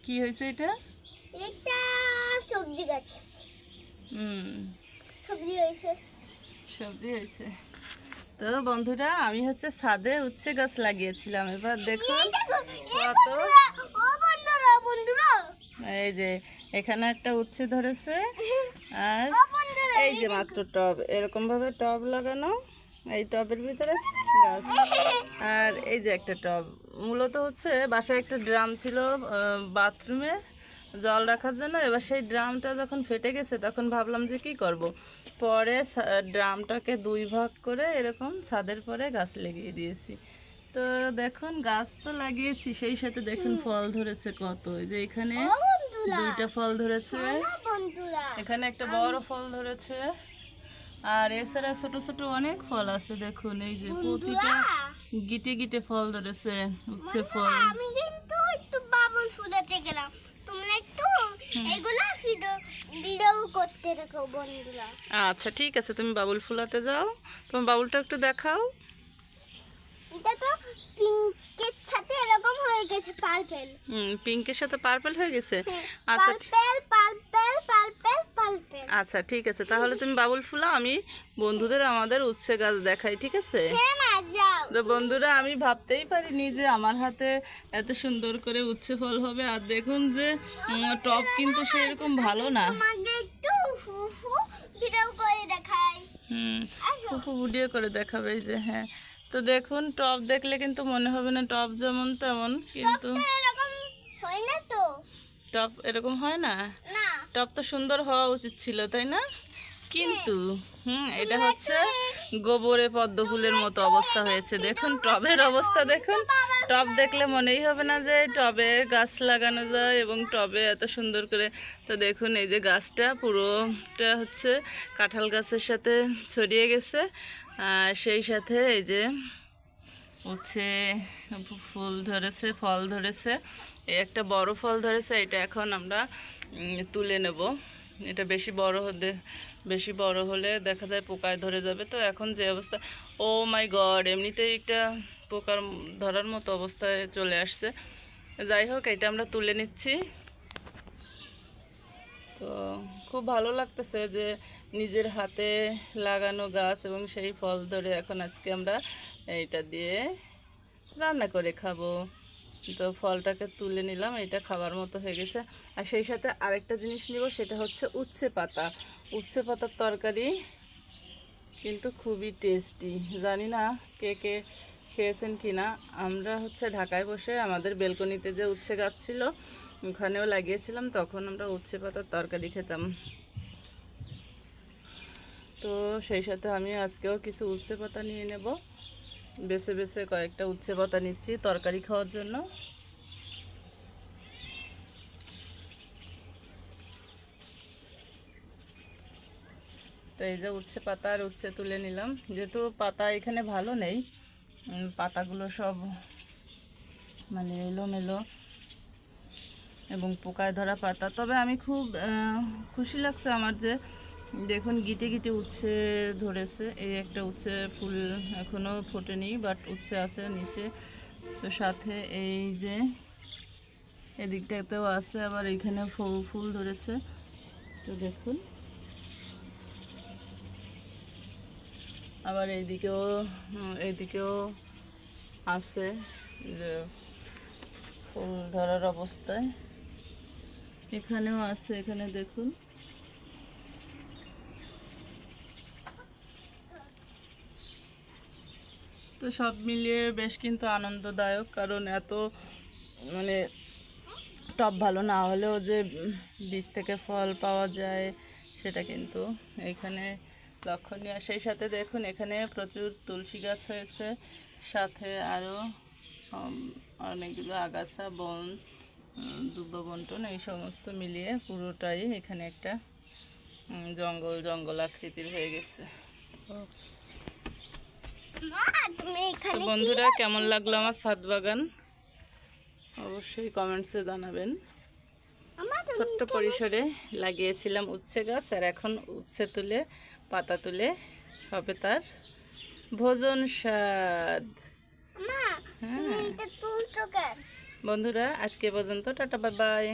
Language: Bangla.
কি হয়েছে এটা? এটা সবজি গাছ। সবজি হয়েছে। সবজি হয়েছে। তো বন্ধুরা, আমি হচ্ছে ছাদে উচ্ছে গাছ লাগিয়েছিলাম। এবার দেখুন কত, এই যে এখানে একটা উচ্ছে ধরেছে, আর এই যে মাত্র টব, এরকম ভাবে টব লাগানো, এই টবের ভিতরে গাছ। আর এই যে একটা টব, মূলত হচ্ছে বাসায় একটা ড্রাম ছিল বাথরুমে জল রাখার জন্য। এবার সেই ড্রামটা যখন ফেটে গেছে তখন ভাবলাম যে কি করব, পরে ড্রামটাকে দুই ভাগ করে এরকম ছাদের পরে গাছ লাগিয়ে দিয়েছি। তো দেখুন গাছ তো লাগিয়েছি, সেই সাথে দেখুন ফল ধরেছে কত। এই যে এখানে দুইটা ফল ধরেছে, এখানে একটা বড় ফল ধরেছে, আর এছাড়া ছোট ছোট অনেক ফল আছে। দেখুন এই যে প্রতিটা গিটে গিটে ফল ধরেছে, উচ্ছে ফল। আমি কিন্তু একটু বাবুল ফুলাতে গেলাম, তোমরা একটু এগুলা ভিডিও করতে থাকো বন্ধুরা। আচ্ছা ঠিক আছে, তুমি বাবুল ফুলাতে যাও, তোমার বাবুলটা একটু দেখাও। এটা তো পিঙ্কের সাথে এরকম হয়ে গেছে, পার্পল। পিঙ্কের সাথে পার্পল হয়ে গেছে। আচ্ছা পার্পল। আচ্ছা ঠিক আছে, তাহলে তুমি বাবুল ফুলাও, আমি বন্ধুদের আমাদের উচ্ছে গাছ দেখাই, ঠিক আছে? হ্যাঁ মা, যাও। তো বন্ধুরা, আমি ভাবতেই পারিনি যে আমার হাতে এত সুন্দর করে উচ্ছে ফল হবে। আর দেখুন যে টব কিন্তু সেরকম ভালো না। তোমাকে একটু ফুফু ভিডিও করে দেখাই। ফুফু ভিডিও করে দেখাবে, এই যে। হ্যাঁ, তো দেখুন টব দেখলে কিন্তু মনে হবে না টব যেমন তেমন, কিন্তু তো এরকম হয় না তো। টব এরকম হয় না। না, টব তো সুন্দর হওয়া উচিত ছিল, তাই না? কিন্তু এটা হচ্ছে গোবরে পদ্ম ফুলের মতো অবস্থা হয়েছে। দেখুন টবের অবস্থা দেখুন, টব দেখলে মনেই হবে না যে টবে গাছ লাগানো যায় এবং টবে এত সুন্দর করে। তো দেখুন এই যে গাছটা পুরোটা হচ্ছে কাঁঠাল গাছের সাথে ছড়িয়ে গেছে, আর সেই সাথে এই যে উচ্ছে ফুল ধরেছে, ফল ধরেছে। এই একটা বড় ফল ধরেছে, এটা এখন আমরা তুলে নেব। এটা বেশি বড় হলে দেখা যায় পোকায় ধরে যাবে। তো এখন যে অবস্থা, ও মাই গড, এমনিতেই একটা পোকার ধরার মতো অবস্থায় চলে আসছে। যাই হোক, এটা আমরা তুলে নিচ্ছি। তো খুব ভালো লাগতেছে যে নিজের হাতে লাগানো গাছ এবং সেই ফল ধরে এখন আজকে আমরা এইটা দিয়ে রান্না করে খাবো। তো ফলটাকে তুলে নিলাম, এটা খাবার মতো হয়ে গেছে। আর সেই সাথে আরেকটা জিনিস নিব, সেটা হচ্ছে উচ্ছে পাতা। উচ্ছে পাতার তরকারি কিন্তু খুবই টেস্টি। জানি না কে কে খেয়েছেন কি না। আমরা হচ্ছে ঢাকায় বসে আমাদের বেলকনিতে যে উচ্ছে গাছ ছিল ওখানেও লাগিয়েছিলাম, তখন আমরা উচ্ছে পাতার তরকারি খেতাম। তো সেই সাথে আমি আজকেও কিছু উচ্ছে পাতা নিয়ে নেব, বেছে বেছে কয়েকটা উচ্ছে পাতা নিচ্ছি তরকারি খাওয়ার জন্য। তো এই যে উচ্ছে পাতা আর উচ্ছে তুলে নিলাম, যেহেতু পাতা এখানে ভালো নেই, পাতাগুলো সব মানে এলোমেলো এবং পোকায় ধরা পাতা। তবে আমি খুব খুশি লাগছে আমার যে দেখুন গিটে গিটে উচ্ছে ধরেছে। এই একটা উচ্ছে ফুল এখনও ফোটেনি, বাট উচ্ছে আছে নিচে। তো সাথে এই যে এদিকটাতেও আছে, আবার এইখানে ফুল ধরেছে। তো দেখুন, আবার এইদিকেও আছে যে ফুল ধরার অবস্থায়, এখানেও আছে, এখানে দেখুন। তো সব মিলিয়ে বেশ কিন্তু আনন্দদায়ক, কারণ এত মানে টব ভালো না হলেও যে বীজ থেকে ফল পাওয়া যায় সেটা কিন্তু এখানে লক্ষণীয়। সেই সাথে দেখুন এখানে প্রচুর তুলসী গাছ হয়েছে, সাথে আরও অনেকগুলো আগাছা বন, দুব্বা বন্টন, এই সমস্ত মিলিয়ে পুরোটাই এখানে একটা জঙ্গল আকৃতির হয়ে গেছে। তো বন্ধুরা, কেমন লাগলো আমার ছাদ বাগান অবশ্যই কমেন্টসে জানাবেন। ছোট্ট পরিসরে লাগিয়েছিলাম উচ্ছে গাছ, আর এখন উচ্ছে তুলে পাতা তুলে হবে তার ভোজন স্বাদ। হ্যাঁ, বন্ধুরা আজকে পর্যন্ত, টাটা বাই বাই।